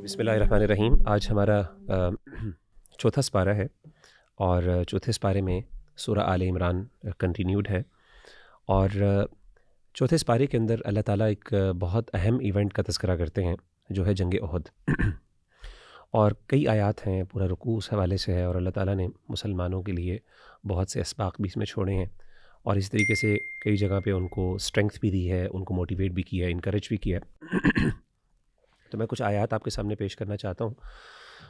بسم اللہ الرحمن الرحیم۔ آج ہمارا چوتھا سپارہ ہے اور چوتھے سپارے میں سورہ آل عمران کنٹینیوڈ ہے، اور چوتھے سپارے کے اندر اللہ تعالیٰ ایک بہت اہم ایونٹ کا تذکرہ کرتے ہیں جو ہے جنگ احد، اور کئی آیات ہیں، پورا رکوع اس حوالے سے ہے، اور اللہ تعالیٰ نے مسلمانوں کے لیے بہت سے اسباق بھی اس میں چھوڑے ہیں، اور اس طریقے سے کئی جگہ پہ ان کو اسٹرینگتھ بھی دی ہے، ان کو موٹیویٹ بھی کیا ہے، انکریج بھی کیا ہے۔ تو میں کچھ آیات آپ کے سامنے پیش کرنا چاہتا ہوں،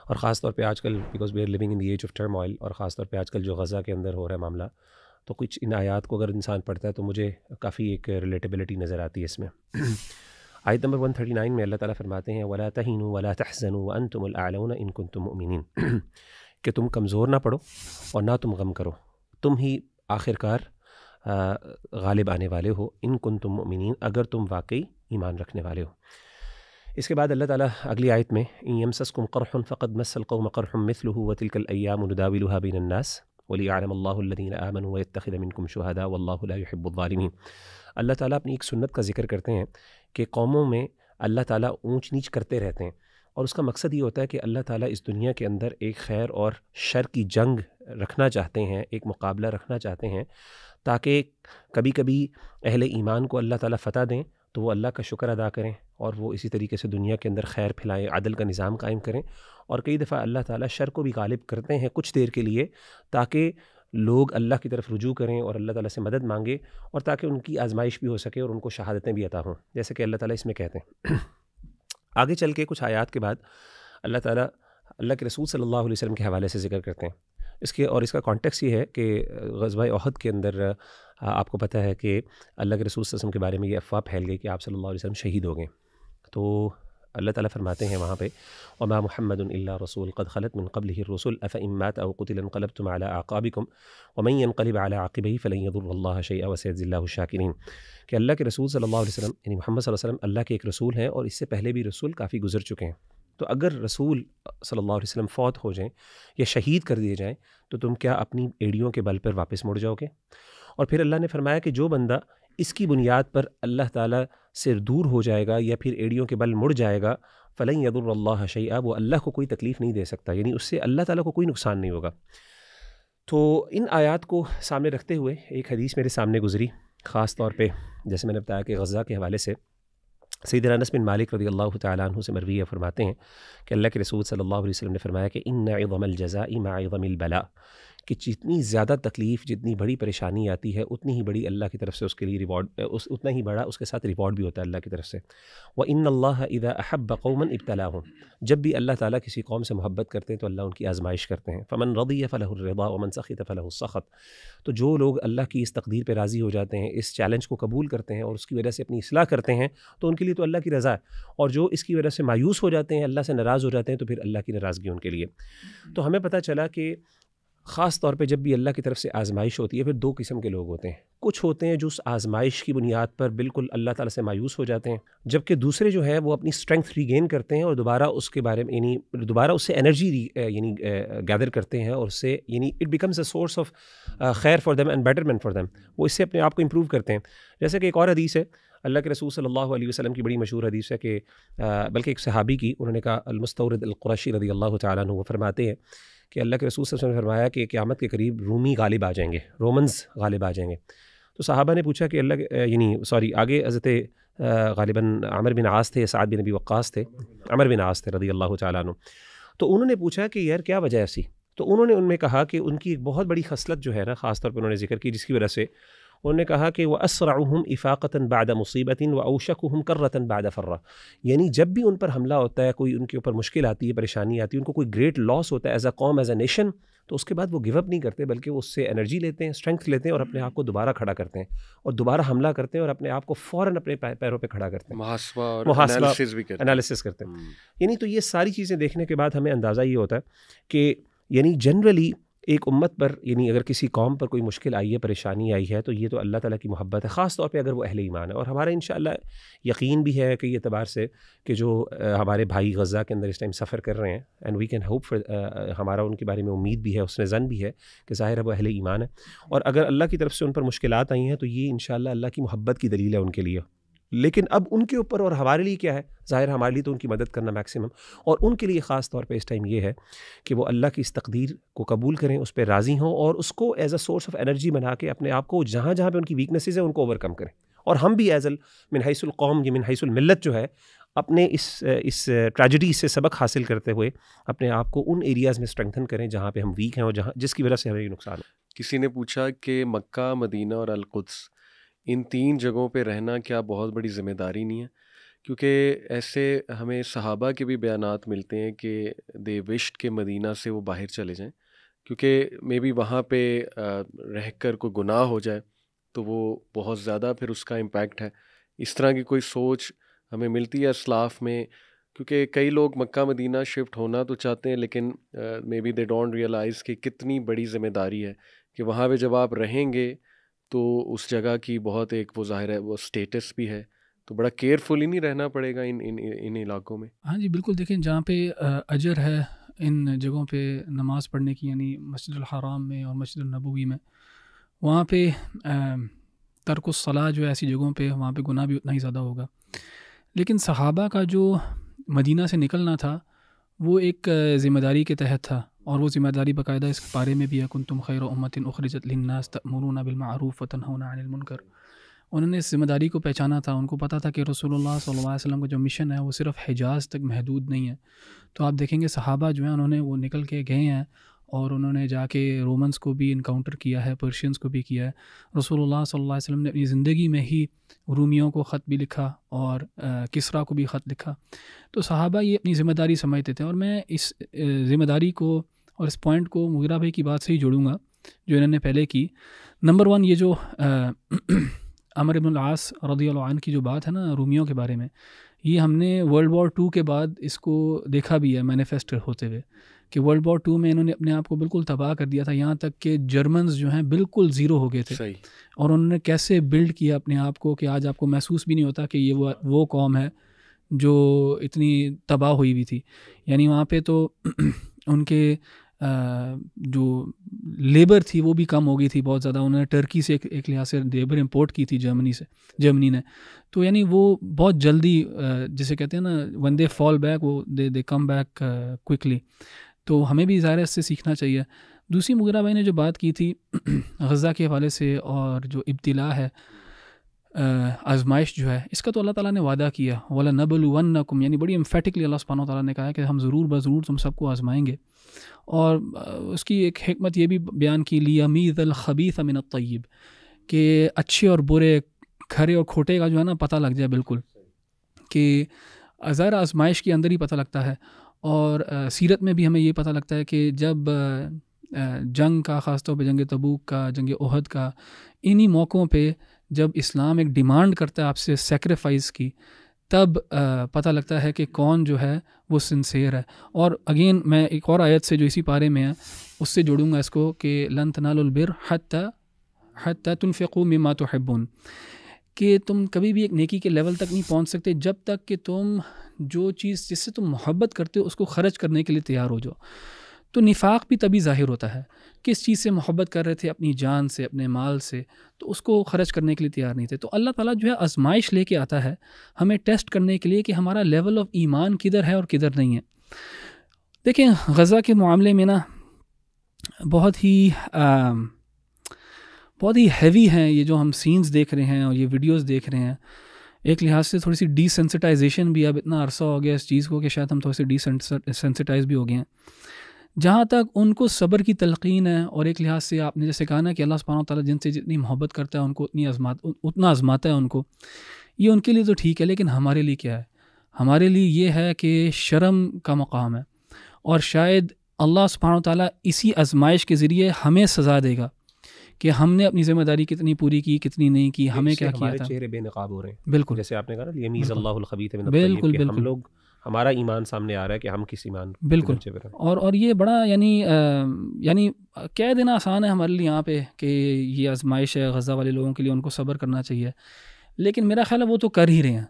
اور خاص طور پہ آج کل because we are living in the age of turmoil, اور خاص طور پہ آج کل جو غزہ کے اندر ہو رہا ہے معاملہ، تو کچھ ان آیات کو اگر انسان پڑھتا ہے تو مجھے کافی ایک ریلیٹیبلٹی نظر آتی ہے اس میں۔ آیت نمبر 139 میں اللہ تعالیٰ فرماتے ہیں وَلَا تَهِنُوا وَلَا تَحْزَنُوا وَأَنْتُمُ الْأَعْلَوْنَ إِن كُنتُم مُؤْمِنِينَ، کہ تم کمزور نہ پڑو اور نہ تم غم کرو، تم ہی آخر کار غالب آنے والے ہو، ان کنتم مؤمنین، اگر تم واقعی ایمان رکھنے والے ہو۔ اس کے بعد اللہ تعالیٰ اگلی آیت میں ان یمسسکم قرح فقد مس القوم قرح مثلہ وتلک الایام نداولها بین الناس ولیعلم اللہ الذین آمنوا ویتخذ منکم شہداء واللہ لا یحب الظالمین۔ اللہ تعالیٰ اپنی ایک سنت کا ذکر کرتے ہیں کہ قوموں میں اللہ تعالیٰ اونچ نیچ کرتے رہتے ہیں، اور اس کا مقصد یہ ہوتا ہے کہ اللہ تعالیٰ اس دنیا کے اندر ایک خیر اور شر کی جنگ رکھنا چاہتے ہیں، ایک مقابلہ رکھنا چاہتے ہیں، تاکہ کبھی کبھی اہل ایمان کو اللہ تعالیٰ فتح دیں تو وہ اللہ کا شکر ادا کریں، اور وہ اسی طریقے سے دنیا کے اندر خیر پھیلائیں، عدل کا نظام قائم کریں، اور کئی دفعہ اللہ تعالیٰ شر کو بھی غالب کرتے ہیں کچھ دیر کے لیے، تاکہ لوگ اللہ کی طرف رجوع کریں اور اللہ تعالیٰ سے مدد مانگیں، اور تاکہ ان کی آزمائش بھی ہو سکے اور ان کو شہادتیں بھی عطا ہوں، جیسے کہ اللہ تعالیٰ اس میں کہتے ہیں۔ آگے چل کے کچھ آیات کے بعد اللہ تعالیٰ اللہ کے رسول صلی اللہ علیہ وسلم کے حوالے سے ذکر کرتے ہیں اس کا کانٹیکس یہ ہے کہ غزوہ احد کے اندر آپ کو پتہ ہے کہ اللہ کے رسول صلی اللہ علیہ وسلم کے بارے میں یہ افواہ پھیل گئی کہ آپ صلی اللہ علیہ وسلم شہید ہو گئے، تو اللہ تعالیٰ فرماتے ہیں وہاں پہ وما محمد الا رسول قد خلت من قبله الرسل افان مات او قتل انقلبتم على اعقابكم ومن ينقلب على عقبيه فلن يضر الله شيئا وسيجزي الله الشاكرين، کہ اللہ کے رسول صلی اللہ علیہ وسلم یعنی محمد صلی اللہ علیہ وسلم اللہ کے ایک رسول ہیں، اور اس سے پہلے بھی رسول کافی گزر چکے ہیں، تو اگر رسول صلی اللہ علیہ وسلم فوت ہو جائیں یا شہید کر دیے جائیں تو تم کیا اپنی ایڑیوں کے بل پر واپس مڑ جاؤ گے؟ اور پھر اللہ نے فرمایا کہ جو بندہ اس کی بنیاد پر اللہ تعالیٰ سے دور ہو جائے گا یا پھر ایڑیوں کے بل مڑ جائے گا فلن یضر اللہ شیئا، وہ اللہ کو کوئی تکلیف نہیں دے سکتا، یعنی اس سے اللہ تعالیٰ کو کوئی نقصان نہیں ہوگا۔ تو ان آیات کو سامنے رکھتے ہوئے ایک حدیث میرے سامنے گزری، خاص طور پہ جیسے میں نے بتایا کہ غزہ کے حوالے سے سیدنا انس بن مالک رضی اللہ تعالیٰ عنہ سے مروی ہے، فرماتے ہیں کہ اللہ کے رسول صلی اللہ علیہ وسلم نے فرمایا کہ ان عظم الجزاء مع عظم البلاء، کہ جتنی زیادہ تکلیف، جتنی بڑی پریشانی آتی ہے اتنی ہی بڑی اللہ کی طرف سے اس کے لیے ریوارڈ، اتنا ہی بڑا اس کے ساتھ ریوارڈ بھی ہوتا ہے اللہ کی طرف سے۔ وَإِنَّ اللَّهَ إِذَا أَحَبَّ قَوْمًا ابْتَلَاهُمْ، جب بھی اللہ تعالیٰ کسی قوم سے محبت کرتے ہیں تو اللہ ان کی آزمائش کرتے ہیں۔ فَمَن رَضِيَ فَلَهُ الرِّضَا وَمَن سَخِطَ فَلَهُ السَّخَط، تو جو لوگ اللہ کی اس تقدیر پہ راضی ہو جاتے ہیں، اس چیلنج کو قبول کرتے ہیں اور اس کی وجہ سے اپنی اصلاح کرتے ہیں، تو ان کے لیے تو اللہ کی رضا ہے، اور جو اس کی وجہ سے مایوس ہو جاتے ہیں، اللہ سے ناراض ہو جاتے ہیں، تو پھر اللہ کی ناراضگی ان کے لیے۔ تو ہمیں پتہ چلا کہ خاص طور پہ جب بھی اللہ کی طرف سے آزمائش ہوتی ہے پھر دو قسم کے لوگ ہوتے ہیں، کچھ ہوتے ہیں جو اس آزمائش کی بنیاد پر بالکل اللہ تعالیٰ سے مایوس ہو جاتے ہیں، جبکہ دوسرے جو ہیں وہ اپنی اسٹرینگتھ ریگین کرتے ہیں اور دوبارہ اس کے بارے میں یعنی دوبارہ اس سے انرجی یعنی گیدر کرتے ہیں، اور اس سے یعنی it becomes a source of خیر for them and betterment for them, وہ اس سے اپنے آپ کو امپروو کرتے ہیں۔ جیسے کہ ایک اور حدیث ہے اللہ کے رسول صلی اللہ علیہ وسلم کی بڑی مشہور حدیث ہے کہ بلکہ ایک صحابی کی، انہوں نے کہا المستورد القرشی رضی اللہ تعالیٰ عنہ، وہ فرماتے ہیں کہ اللہ کے رسول صلی اللہ علیہ وسلم نے فرمایا کہ قیامت کے قریب رومی غالب آ جائیں گے، رومنز غالب آ جائیں گے، تو صحابہ نے پوچھا کہ آگے حضرت غالباً عمر بن عاص تھے، سعد بن ابی وقاص تھے، عمر بن عاص تھے رضی اللہ تعالیٰ عنہ، تو انہوں نے پوچھا کہ یار کیا وجہ ایسی؟ تو انہوں نے ان میں کہا کہ ان کی ایک بہت بڑی خصلت جو ہے نا، خاص طور پہ انہوں نے ذکر کی، جس کی وجہ سے انہوں نے کہا کہ وَأَسْرَعُهُمْ إِفَاقَةً بَعْدَ مُصِيبَةٍ وَأَوْشَكُهُمْ كَرَّةً بَعْدَ فَرَّةٍ، یعنی جب بھی ان پر حملہ ہوتا ہے، کوئی ان کے اوپر مشکل آتی ہے، پریشانی آتی ہے، ان کو کوئی گریٹ لاس ہوتا ہے ایز اے قوم، ایز اے نیشن، تو اس کے بعد وہ گیو اپ نہیں کرتے، بلکہ وہ اس سے انرجی لیتے ہیں، اسٹرینگتھ لیتے ہیں، اور اپنے آپ کو دوبارہ کھڑا کرتے ہیں اور دوبارہ حملہ کرتے ہیں اور اپنے آپ کو فوراً اپنے پیروں پہ کھڑا کرتے ہیں، محاسبہ انالیسس کرتے ہیں۔ یعنی تو یہ ساری چیزیں دیکھنے کے بعد ہمیں اندازہ یہ ہوتا ہے کہ یعنی جنرلی ایک امت پر یعنی اگر کسی قوم پر کوئی مشکل آئی ہے، پریشانی آئی ہے، تو یہ تو اللہ تعالیٰ کی محبت ہے، خاص طور پہ اگر وہ اہل ایمان ہے، اور ہمارا انشاءاللہ یقین بھی ہے کئی اعتبار سے کہ جو ہمارے بھائی غزہ کے اندر اس ٹائم سفر کر رہے ہیں، and we can hope for, ہمارا ان کے بارے میں امید بھی ہے، حسن ظن بھی ہے کہ ظاہر ہے وہ اہل ایمان ہے، اور اگر اللہ کی طرف سے ان پر مشکلات آئی ہیں تو یہ انشاءاللہ اللہ کی محبت کی دلیل ہے ان کے لیے، لیکن اب ان کے اوپر اور ہمارے لیے کیا ہے؟ ظاہر ہمارے لیے تو ان کی مدد کرنا میکسیمم، اور ان کے لیے خاص طور پہ اس ٹائم یہ ہے کہ وہ اللہ کی اس تقدیر کو قبول کریں، اس پہ راضی ہوں، اور اس کو as a source of energy بنا کے اپنے آپ کو جہاں جہاں پہ ان کی ویکنیسز ہیں ان کو اوور کم کریں. اور ہم بھی ایز من حیث القوم یا من حیث الملت جو ہے اپنے اس ٹریجڈی سے سبق حاصل کرتے ہوئے اپنے آپ کو ان ایریاز میں اسٹرینتھن کریں جہاں پہ ہم ویک ہیں اور جہاں جس کی وجہ سے ہمیں یہ نقصان ہے. کسی نے پوچھا کہ مکہ، مدینہ اور القدس، ان 3 جگہوں پہ رہنا کیا بہت بڑی ذمہ داری نہیں ہے؟ کیونکہ ایسے ہمیں صحابہ کے بھی بیانات ملتے ہیں کہ دے وشڈ کہ مدینہ سے وہ باہر چلے جائیں، کیونکہ مے بی وہاں پہ رہ کر کوئی گناہ ہو جائے تو وہ بہت زیادہ پھر اس کا امپیکٹ ہے. اس طرح کی کوئی سوچ ہمیں ملتی ہے اسلاف میں، کیونکہ کئی لوگ مکہ مدینہ شفٹ ہونا تو چاہتے ہیں لیکن maybe they don't realise کہ کتنی بڑی ذمہ داری ہے کہ وہاں پہ جب آپ رہیں گے تو اس جگہ کی بہت ایک وہ ظاہر ہے وہ اسٹیٹس بھی ہے، تو بڑا کیئرفلی نہیں رہنا پڑے گا ان علاقوں میں. ہاں جی بالکل. دیکھیں جہاں پہ اجر ہے ان جگہوں پہ نماز پڑھنے کی، یعنی مسجد الحرام میں اور مسجد النبوی میں، وہاں پہ ترک الصلاۃ جو ہے ایسی جگہوں پہ وہاں پہ گناہ بھی اتنا ہی زیادہ ہوگا. لیکن صحابہ کا جو مدینہ سے نکلنا تھا وہ ایک ذمہ داری کے تحت تھا، اور وہ ذمہ داری باقاعدہ اس بارے میں بھی ہے، کنتم خیر امۃ اخرجت للناس تأمرون بالمعروف وتنہون عن المنکر. انہوں نے اس ذمہ داری کو پہچانا تھا، ان کو پتہ تھا کہ رسول اللہ صلی اللہ علیہ وسلم کا جو مشن ہے وہ صرف حجاز تک محدود نہیں ہے. تو آپ دیکھیں گے صحابہ جو ہیں انہوں نے وہ نکل کے گئے ہیں اور انہوں نے جا کے رومنس کو بھی انکاؤنٹر کیا ہے، پرشینس کو بھی کیا ہے. رسول اللہ صلی اللہ علیہ وسلم نے اپنی زندگی میں ہی رومیوں کو خط بھی لکھا اور کسریٰ کو بھی خط لکھا. تو صحابہ یہ اپنی ذمہ داری سمجھتے تھے، اور میں اس ذمہ داری کو اور اس پوائنٹ کو مغیرہ بھائی کی بات سے ہی جوڑوں گا جو انہوں نے پہلے کی. نمبر 1 یہ جو عمرو بن العاص رضی اللہ عنہ کی جو بات ہے نا رومیوں کے بارے میں، یہ ہم نے ورلڈ وار 2 کے بعد اس کو دیکھا بھی ہے مینیفیسٹ ہوتے ہوئے کہ ورلڈ وار 2 میں انہوں نے اپنے آپ کو بالکل تباہ کر دیا تھا، یہاں تک کہ جرمنز جو ہیں بالکل زیرو ہو گئے تھے. صحیح. اور انہوں نے کیسے بلڈ کیا اپنے آپ کو کہ آج آپ کو محسوس بھی نہیں ہوتا کہ یہ وہ قوم ہے جو اتنی تباہ ہوئی ہوئی تھی. یعنی وہاں پہ تو ان کے جو لیبر تھی وہ بھی کم ہو گئی تھی بہت زیادہ. انہوں نے ٹرکی سے ایک لحاظ سے لیبر امپورٹ کی تھی جرمنی نے. تو یعنی وہ بہت جلدی جسے کہتے ہیں نا when they fall back وہ they come back quickly. تو ہمیں بھی ظاہر اس سے سیکھنا چاہیے. دوسری مغیرہ بھائی نے جو بات کی تھی غزہ کے حوالے سے اور جو ابتلا ہے آزمائش جو ہے، اس کا تو اللہ تعالیٰ نے وعدہ کیا وَلَنَبْلُوَنَّكُمْ، یعنی بڑی امفیٹکلی اللہ سبحانہ وتعالیٰ نے کہا ہے کہ ہم ضرور بضرور تم سب کو آزمائیں گے. اور اس کی ایک حکمت یہ بھی بیان کی لِيَمِيزَ الْخَبِيثَ مِنَ الطَّيِّبِ، کہ اچھے اور برے، کھرے اور کھوٹے کا جو ہے نا پتہ لگ جائے بالکل، کہ ظاہر آزمائش کے اندر ہی پتہ لگتا ہے. اور سیرت میں بھی ہمیں یہ پتہ لگتا ہے کہ جب جنگ کا، خاص طور پہ جنگ تبوک کا، جنگ احد کا، انہی موقعوں پہ جب اسلام ایک ڈیمانڈ کرتا ہے آپ سے سیکریفائس کی، تب پتہ لگتا ہے کہ کون جو ہے وہ سنسیئر ہے. اور اگین میں ایک اور آیت سے جو اسی پارے میں ہے اس سے جوڑوں گا اس کو کہ لن تنالوا البر حتی تنفقوا مما تحبون، کہ تم کبھی بھی ایک نیکی کے لیول تک نہیں پہنچ سکتے جب تک کہ تم جو چیز جس سے تم محبت کرتے ہو اس کو خرچ کرنے کے لیے تیار ہو جاؤ. تو نفاق بھی تبھی ظاہر ہوتا ہے، کس چیز سے محبت کر رہے تھے، اپنی جان سے، اپنے مال سے، تو اس کو خرچ کرنے کے لیے تیار نہیں تھے. تو اللہ تعالیٰ جو ہے آزمائش لے کے آتا ہے ہمیں ٹیسٹ کرنے کے لیے کہ ہمارا لیول آف ایمان کدھر ہے اور کدھر نہیں ہے. دیکھیں غزہ کے معاملے میں نا بہت ہی ہیوی ہیں یہ جو ہم سینز دیکھ رہے ہیں اور یہ ویڈیوز دیکھ رہے ہیں. ایک لحاظ سے تھوڑی سی ڈی سینسٹائزیشن بھی، اب اتنا عرصہ ہو گیا اس چیز کو کہ شاید ہم تھوڑے سے ڈی سینسٹائز بھی ہو گئے ہیں. جہاں تک ان کو صبر کی تلقین ہے، اور ایک لحاظ سے آپ نے جیسے کہا نا کہ اللہ سبحانہ وتعالیٰ جن سے جتنی محبت کرتا ہے ان کو اتنا آزماتا ہے ان کو، یہ ان کے لیے تو ٹھیک ہے. لیکن ہمارے لیے کیا ہے؟ ہمارے لیے یہ ہے کہ شرم کا مقام ہے، اور شاید اللہ سبحانہ وتعالیٰ اسی آزمائش کے ذریعے ہمیں سزا دے گا کہ ہم نے اپنی ذمہ داری کتنی پوری کی، کتنی نہیں کی، ہمیں کیا کیا تھا. چہرے بے نقاب ہو رہے ہیں. بالکل جیسے آپ نے کہا نا یمیز اللہ الخبیث من الطیب، کہ ہم لوگ، ہمارا ایمان سامنے آ رہا ہے کہ ہم کس ایمان. بالکل. اور یہ بڑا یعنی کہہ دینا آسان ہے ہمارے لیے یہاں پہ کہ یہ آزمائش ہے غزہ والے لوگوں کے لیے، ان کو صبر کرنا چاہیے. لیکن میرا خیال ہے وہ تو کر ہی رہے ہیں،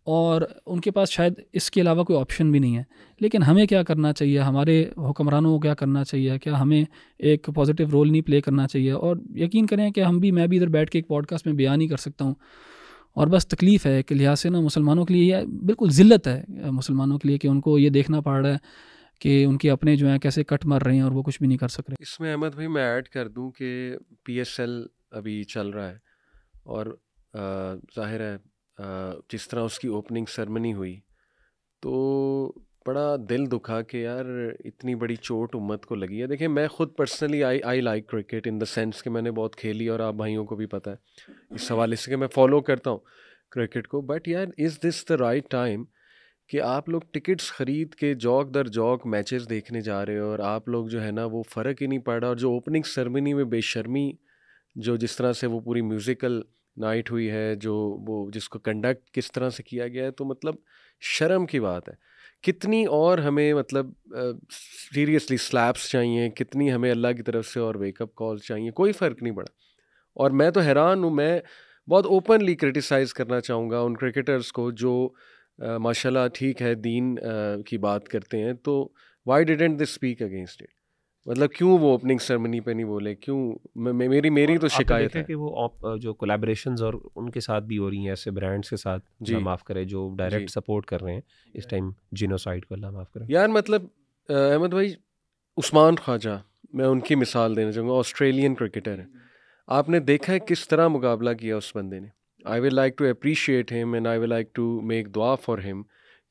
اور ان کے پاس شاید اس کے علاوہ کوئی آپشن بھی نہیں ہے. لیکن ہمیں کیا کرنا چاہیے؟ ہمارے حکمرانوں کو کیا کرنا چاہیے؟ کیا ہمیں ایک پازیٹیو رول نہیں پلے کرنا چاہیے؟ اور یقین کریں کہ میں بھی ادھر بیٹھ کے ایک پوڈ کاسٹ میں بیان ہی کر سکتا ہوں، اور بس تکلیف ہے کہ لحاظ سے نا مسلمانوں کے لیے یہ بالکل ذلت ہے مسلمانوں کے لیے کہ ان کو یہ دیکھنا پڑ رہا ہے کہ ان کے اپنے جو ہیں کیسے کٹ مر رہے ہیں اور وہ کچھ بھی نہیں کر سک رہے. اس میں احمد بھائی میں ایڈ کر دوں کہ پی ایس ایل ابھی چل رہا ہے اور ظاہر ہے جس طرح اس کی اوپننگ سرمنی ہوئی تو بڑا دل دکھا کہ یار اتنی بڑی چوٹ امت کو لگی ہے. دیکھیں میں خود personally I like cricket in the sense کہ میں نے بہت کھیلی اور آپ بھائیوں کو بھی پتہ ہے اس حوالے سے کہ میں فالو کرتا ہوں کرکٹ کو. بٹ یار از دس دا رائٹ ٹائم کہ آپ لوگ ٹکٹس خرید کے جوک در جوک میچز دیکھنے جا رہے ہو اور آپ لوگ جو ہے نا وہ فرق ہی نہیں پڑ رہا. اور جو اوپننگ سرمنی میں بے شرمی جو جس طرح سے وہ پوری میوزیکل نائٹ ہوئی ہے جو وہ جس کو کنڈکٹ کس طرح سے کیا گیا ہے تو مطلب شرم کی بات ہے. کتنی اور ہمیں مطلب سیریسلی سلیپس چاہیے, کتنی ہمیں اللہ کی طرف سے اور ویک اپ کالز چاہیے, کوئی فرق نہیں پڑا. اور میں تو حیران ہوں, میں بہت اوپنلی کرٹیسائز کرنا چاہوں گا ان کرکٹرز کو جو ماشاء اللہ ٹھیک ہے دین کی بات کرتے ہیں, تو why didn't they speak against it? مطلب کیوں وہ اوپننگ سرمنی پہ نہیں بولے, کیوں میری تو شکایت ہے کہ وہ جو کولیبریشنز اور ان کے ساتھ بھی ہو رہی ہیں ایسے برانڈس کے ساتھ, اللہ معاف کرے, جو ڈائریکٹ سپورٹ کر رہے ہیں اس ٹائم جینوسائڈ کو, اللہ معاف کرے. یار مطلب احمد بھائی عثمان خواجہ میں ان کی مثال دینا چاہوں گا, آسٹریلین کرکٹر ہیں, آپ نے دیکھا ہے کس طرح مقابلہ کیا اس بندے نے. I will like to appreciate him and I will like to make دعا فار ہم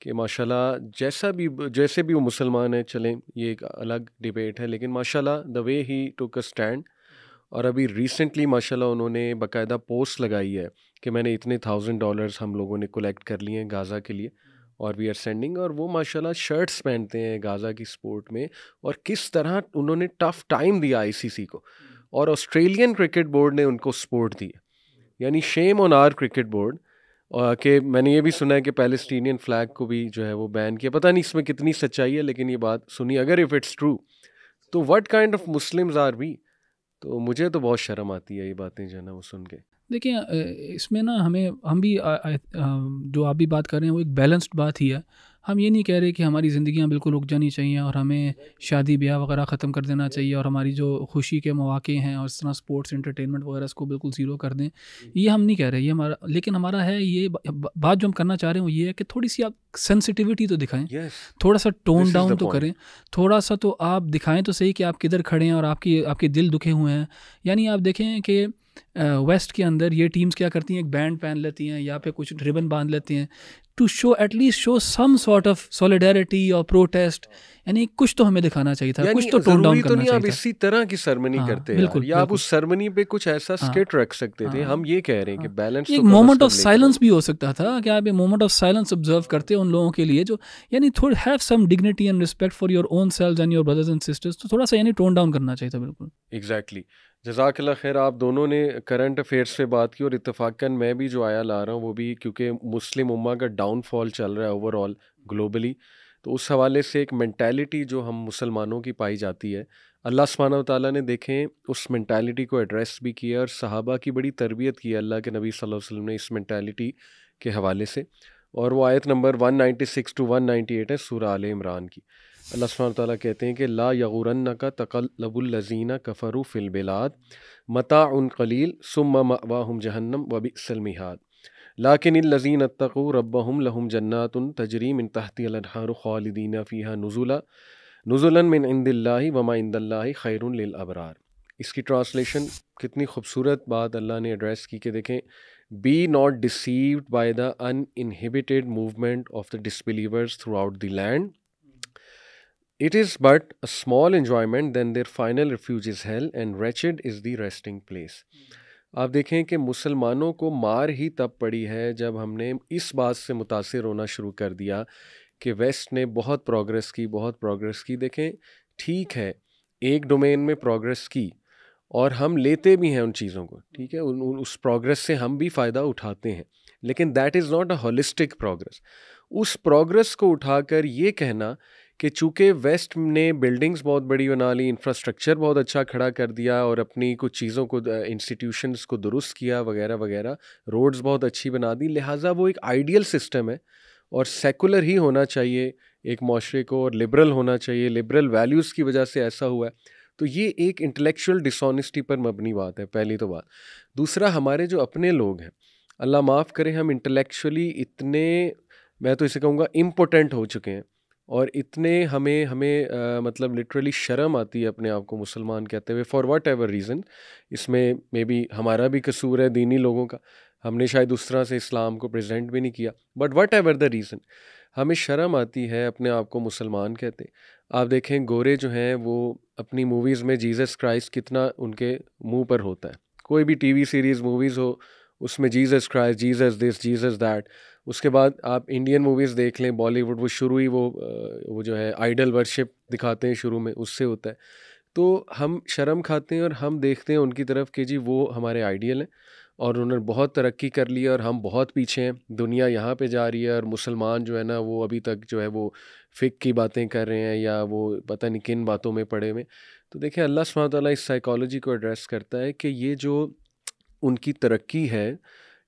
کہ ماشاء اللہ جیسے بھی وہ مسلمان ہیں, چلیں یہ ایک الگ ڈبیٹ ہے, لیکن ماشاء اللہ دا وے ہی ٹوک اے اسٹینڈ. اور ابھی ریسنٹلی ماشاء اللہ انہوں نے باقاعدہ پوسٹ لگائی ہے کہ میں نے اتنے $1,000 ہم لوگوں نے کلیکٹ کر لیے ہیں غازہ کے لیے اور وی آر سینڈنگ. اور وہ ماشاء اللہ شرٹس پہنتے ہیں غازہ کی سپورٹ میں, اور کس طرح انہوں نے ٹف ٹائم دیا آئی سی سی کو, اور آسٹریلین کرکٹ بورڈ نے ان کو سپورٹ دی. یعنی شیم آن آر کرکٹ بورڈ. کہ میں نے یہ بھی سنا ہے کہ پیلسٹینین فلیگ کو بھی جو ہے وہ بین کیا. پتہ نہیں اس میں کتنی سچائی ہے, لیکن یہ بات سنی, اگر اف اٹس ٹرو تو what kind of Muslims are we. تو مجھے تو بہت شرم آتی ہے یہ باتیں جو ہے نا وہ سن کے. دیکھیں اس میں نا ہم بھی جو آپ بھی بات کر رہے ہیں وہ ایک بیلنسڈ بات ہی ہے. ہم یہ نہیں کہہ رہے کہ ہماری زندگیاں بالکل رک جانی چاہیے اور ہمیں شادی بیاہ وغیرہ ختم کر دینا چاہیے اور ہماری جو خوشی کے مواقع ہیں اور اس طرح سپورٹس انٹرٹینمنٹ وغیرہ اس کو بالکل زیرو کر دیں, یہ ہم نہیں کہہ رہے. یہ ہمارا, لیکن ہمارا ہے یہ بات جو ہم کرنا چاہ رہے ہیں وہ یہ ہے کہ تھوڑی سی آپ سینسٹیوٹی تو دکھائیں, تھوڑا سا ٹون ڈاؤن تو کریں, تھوڑا سا تو آپ دکھائیں تو صحیح کہ آپ کدھر کھڑے ہیں اور آپ کے دل دکھے ہوئے ہیں. یعنی آپ دیکھیں کہ ویسٹ کے اندر یہ ٹیمز کیا کرتی ہیں, ایک بینڈ پہن لیتی ہیں یا پھر کچھ ربن باندھ لیتے ہیں to show at least show some sort of solidarity اور پروٹیسٹ. یعنی کچھ تو ہمیں دکھانا چاہیے تھا, کچھ تو ٹون ڈاؤن کرنا چاہیے تھا. آپ اسی طرح کی سرمنی کرتے ہیں یا آپ اس سرمنی پہ کچھ ایسا اسکٹ رکھ سکتے تھے. ہم یہ کہہ رہے ہیں کہ بیلنس, ایک مومنٹ آف سائلنس بھی ہو سکتا تھا کہ آپ ایک مومنٹ آف سائلنس آبزرو کرتے ان لوگوں کے لیے جو یعنی تھوڑا have some dignity and respect for your own selves and your brothers and sisters. تو تھوڑا سا یعنی ٹون ڈاؤن کرنا چاہیے تھا. بالکل ایگزیکٹلی. جزاک اللہ خیر. آپ دونوں نے کرنٹ افیئرس پہ بات کی اور اتفاقاً میں بھی جو آیا لا رہا ہوں وہ بھی کیونکہ مسلم امہ کا ڈاؤن فال چل رہا ہے اوور آل گلوبلی, تو اس حوالے سے ایک مینٹیلٹی جو ہم مسلمانوں کی پائی جاتی ہے, اللہ سبحانہ و تعالیٰ نے دیکھیں اس مینٹیلٹی کو ایڈریس بھی کیا اور صحابہ کی بڑی تربیت کی اللہ کے نبی صلی اللہ علیہ وسلم نے اس مینٹیلٹی کے حوالے سے. اور وہ آیت نمبر 196 to 198 ہے سورہ آل عمران کی. اللہ سبحانہ و تعالیٰ کہتے ہیں کہ لا یغرنک تقلب الذین کفروا فی البلاد متاع قلیل ثم مأواہم جہنم وبئس المہاد لیکن الذین اتقوا ربہم لہم جنات تجری من تحتہا الانہار خالدین فیہا نزلا من عند اللہ وما عند اللہ خیر للابرار. اس کی ٹرانسلیشن کتنی خوبصورت بات اللہ نے ایڈریس کی کہ دیکھیں, be not deceived by the uninhibited movement of the disbelievers throughout the land. It is but a small enjoyment, then their final refuge is hell and wretched is the resting place. آپ دیکھیں کہ مسلمانوں کو مار ہی تب پڑی ہے جب ہم نے اس بات سے متاثر ہونا شروع کر دیا کہ ویسٹ نے بہت پروگرس کی. دیکھیں ٹھیک ہے ایک ڈومین میں پروگرس کی اور ہم لیتے بھی ہیں ان چیزوں کو, ٹھیک ہے, اس پروگرس سے ہم بھی فائدہ اٹھاتے ہیں, لیکن that is not a holistic progress. اس پروگرس کو اٹھا کر یہ کہنا کہ چونکہ ویسٹ نے بلڈنگز بہت بڑی بنا لی, انفراسٹرکچر بہت اچھا کھڑا کر دیا اور اپنی کچھ چیزوں کو انسٹیٹیوشنز کو درست کیا وغیرہ وغیرہ, روڈز بہت اچھی بنا دی, لہٰذا وہ ایک آئیڈیل سسٹم ہے اور سیکولر ہی ہونا چاہیے ایک معاشرے کو, اور لبرل ہونا چاہیے, لبرل ویلیوز کی وجہ سے ایسا ہوا ہے. تو یہ ایک انٹلیکچوئل ڈس آنیسٹی پر مبنی بات ہے, پہلی تو بات. دوسرا, ہمارے جو اپنے لوگ ہیں اللہ معاف کرے ہم انٹلیکچولی اتنے، میں تو اسے کہوں گا امپوٹنٹ ہو چکے ہیں، اور اتنے ہمیں مطلب لٹرلی شرم آتی ہے اپنے آپ کو مسلمان کہتے ہوئے فار واٹ ایور ریزن. اس میں مے بی ہمارا بھی قصور ہے دینی لوگوں کا، ہم نے شاید اس طرح سے اسلام کو پریزنٹ بھی نہیں کیا، but what ever the reason ہمیں شرم آتی ہے اپنے آپ کو مسلمان کہتے. آپ دیکھیں گورے جو ہیں وہ اپنی موویز میں جیزس کرائسٹ کتنا ان کے منہ پر ہوتا ہے، کوئی بھی ٹی وی سیریز موویز ہو اس میں Jesus Christ, Jesus this, Jesus that. اس کے بعد آپ انڈین موویز دیکھ لیں بالی ووڈ، وہ شروع ہی وہ جو ہے آئیڈل ورشپ دکھاتے ہیں شروع میں، اس سے ہوتا ہے. تو ہم شرم کھاتے ہیں اور ہم دیکھتے ہیں ان کی طرف کہ جی وہ ہمارے آئیڈیل ہیں اور انہوں نے بہت ترقی کر لی ہے اور ہم بہت پیچھے ہیں، دنیا یہاں پہ جا رہی ہے اور مسلمان جو ہے نا وہ ابھی تک جو ہے وہ فقہ کی باتیں کر رہے ہیں یا وہ پتہ نہیں کن باتوں میں پڑے ہوئے. تو دیکھیں اللہ سبحانہ تعالیٰ اس سائیکالوجی کو ایڈریس کرتا ہے کہ یہ جو ان کی ترقی ہے